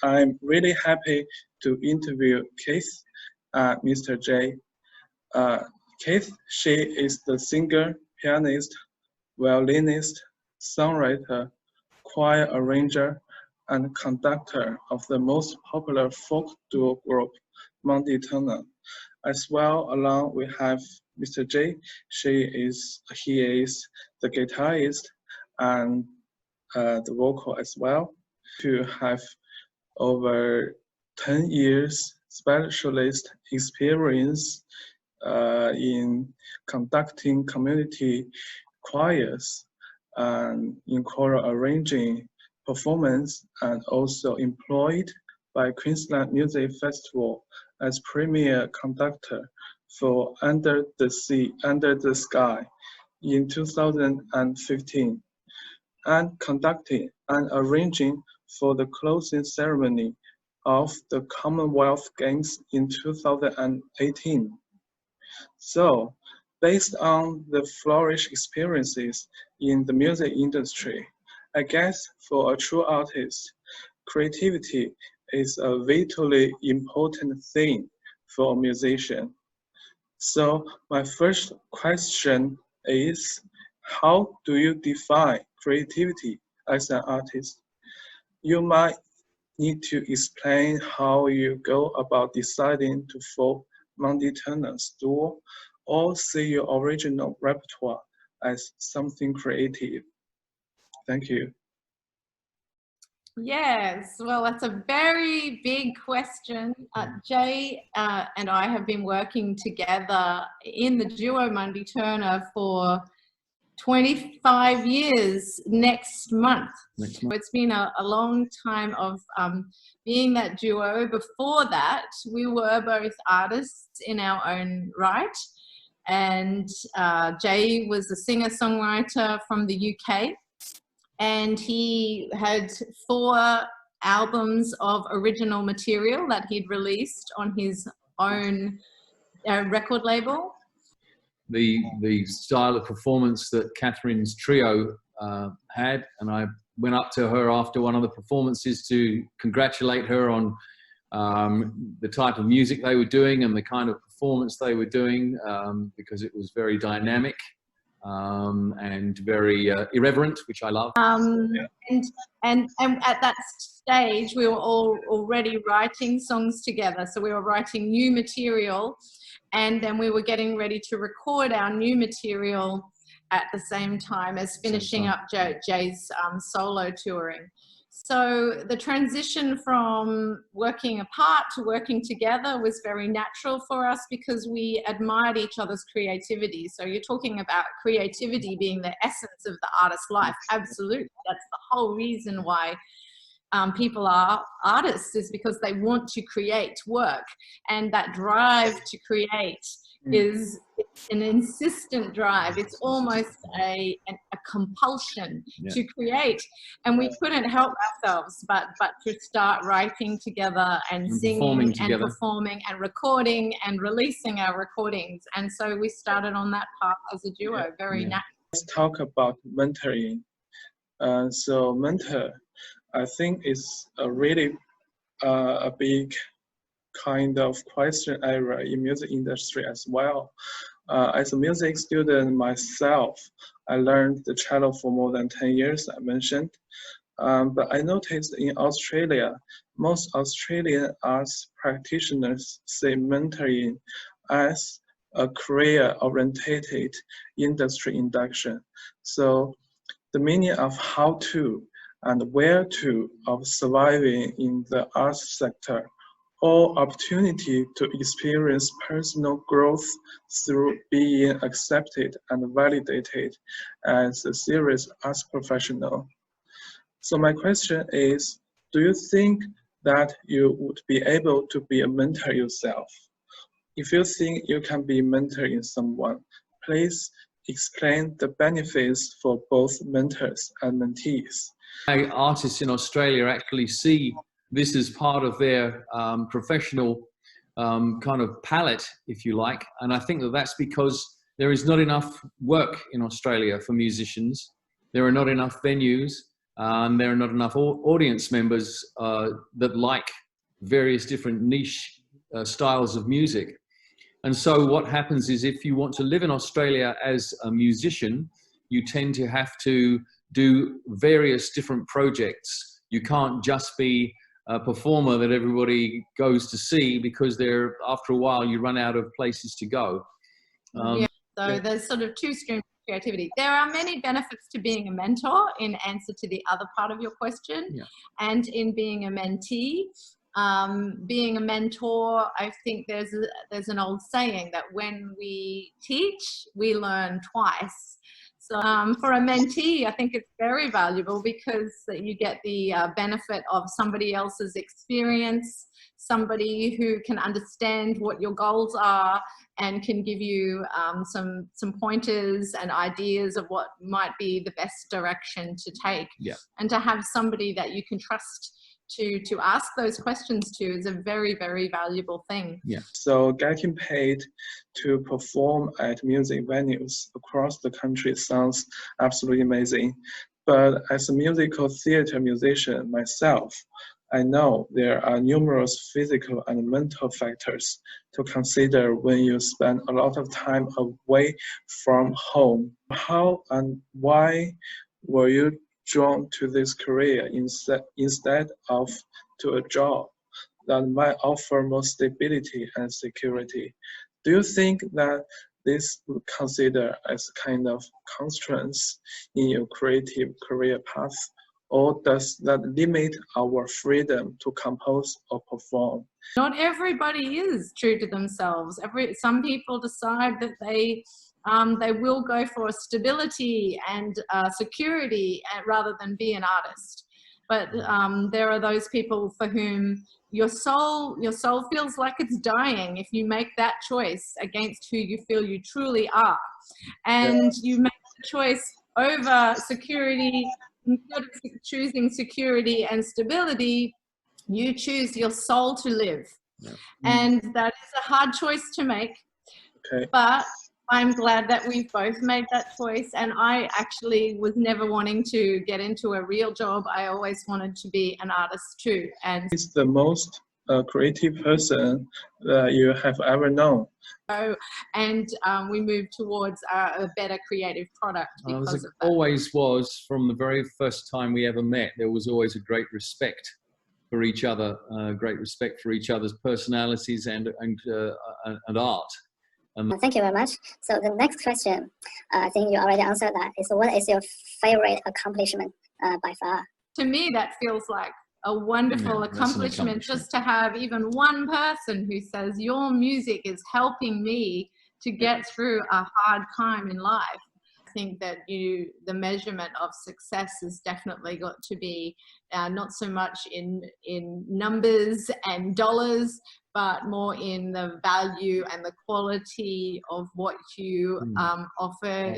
I'm really happy to interview Cath and Mr. J. Cath, she is the singer, pianist, violinist, songwriter, choir arranger, and conductor of the most popular folk duo group, Mundy Turner. As well, along we have Mr. J. He is the guitarist and the vocal as well. To have over 10 years specialist experience in conducting community choirs and in choral arranging performance, and also employed by Queensland Music Festival as premier conductor for Under the Sea, Under the Sky in 2015, and conducting and arranging for the closing ceremony of the Commonwealth Games in 2018. So, based on the flourish experiences in the music industry, I guess for a true artist, creativity is a vitally important thing for a musician. So my first question is, how do you define creativity as an artist? You might need to explain how you go about deciding to form Mundy Turner's duo or see your original repertoire as something creative. Thank you. Yes, well, that's a very big question. Jay and I have been working together in the duo Mundy Turner for 25 years next month. It's been a long time of being that duo. Before that, we were both artists in our own right. And Jay was a singer-songwriter from the UK. And he had 4 albums of original material that he'd released on his own record label. The style of performance that Catherine's trio had, and I went up to her after one of the performances to congratulate her on the type of music they were doing and the kind of performance they were doing, because it was very dynamic. And very irreverent, which I love. And at that stage, we were all already writing songs together. So we were writing new material, and then we were getting ready to record our new material at the same time as finishing up Jay's solo touring. So the transition from working apart to working together was very natural for us because we admired each other's creativity. So you're talking about creativity being the essence of the artist's life. Absolutely. That's the whole reason why people are artists, is because they want to create work. And that drive to create is an insistent drive. It's almost a compulsion to create, and we couldn't help ourselves but to start writing together and singing and performing and recording and releasing our recordings. And so we started on that path as a duo, very natural. Let's talk about mentoring. So mentor, I think, is a really a big kind of question area in music industry as well. As a music student myself, I learned the cello for more than 10 years, I mentioned. But I noticed in Australia, most Australian arts practitioners see mentoring as a career-orientated industry induction. So the meaning of how to and where to of surviving in the arts sector, or opportunity to experience personal growth through being accepted and validated as a serious arts professional. So my question is, do you think that you would be able to be a mentor yourself? If you think you can be mentoring someone, please explain the benefits for both mentors and mentees. Artists in Australia actually see this is part of their professional kind of palette, if you like. And I think that that's because there is not enough work in Australia for musicians. There are not enough venues. and there are not enough audience members that like various different niche styles of music. And so what happens is, if you want to live in Australia as a musician, you tend to have to do various different projects. You can't just be a performer that everybody goes to see, because after a while you run out of places to go. So there's sort of two streams of creativity. There are many benefits to being a mentor, in answer to the other part of your question, and in being a mentee. Being a mentor, I think there's an old saying that when we teach, we learn twice. So for a mentee, I think it's very valuable, because you get the benefit of somebody else's experience, somebody who can understand what your goals are and can give you some pointers and ideas of what might be the best direction to take. And to have somebody that you can trust to ask those questions to is a very, very valuable thing. So getting paid to perform at music venues across the country sounds absolutely amazing. But as a musical theater musician myself, I know there are numerous physical and mental factors to consider when you spend a lot of time away from home. How and why were you drawn to this career instead of to a job that might offer more stability and security? Do you think that this would consider as kind of constraints in your creative career path, or does that limit our freedom to compose or perform? Not everybody is true to themselves. Some people decide that they will go for stability and security rather than be an artist. But there are those people for whom your soul feels like it's dying if you make that choice against who you feel you truly are. And you make the choice over security. Instead of choosing security and stability, you choose your soul to live. And that is a hard choice to make. But I'm glad that we've both made that choice, and I actually was never wanting to get into a real job. I always wanted to be an artist too. And it's the most creative person that you have ever known. And we moved towards a better creative product because of that. Always was, from the very first time we ever met. There was always a great respect for each other, great respect for each other's personalities and art. Thank you very much. So the next question, I think you already answered that, is what is your favorite accomplishment by far? To me, that feels like a wonderful accomplishment, just to have even one person who says your music is helping me to get through a hard time in life. I think that the measurement of success has definitely got to be not so much in numbers and dollars, but more in the value and the quality of what you offer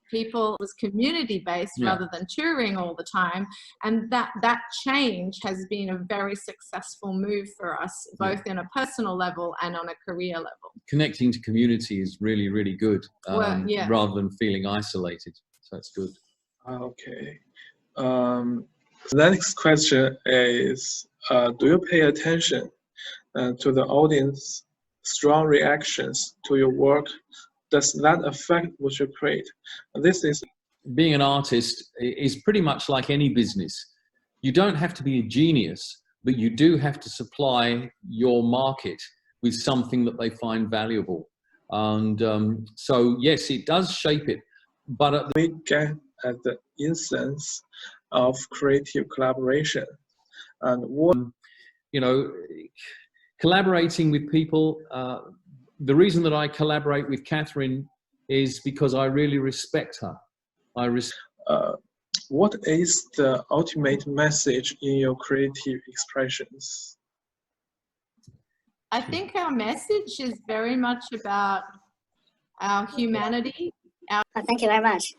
people. It was community-based rather than touring all the time, and that change has been a very successful move for us, both in a personal level and on a career level. Connecting to community is really, really good, rather than feeling isolated. So that's good. Okay. The next question is, do you pay attention to the audience strong reactions to your work? Does that affect what you create? This is being an artist is pretty much like any business. You don't have to be a genius, but you do have to supply your market with something that they find valuable. And so yes, it does shape it. But we get at the essence of creative collaboration, and what collaborating with people. The reason that I collaborate with Catherine is because I really respect her. What is the ultimate message in your creative expressions? I think our message is very much about our humanity. Thank you very much.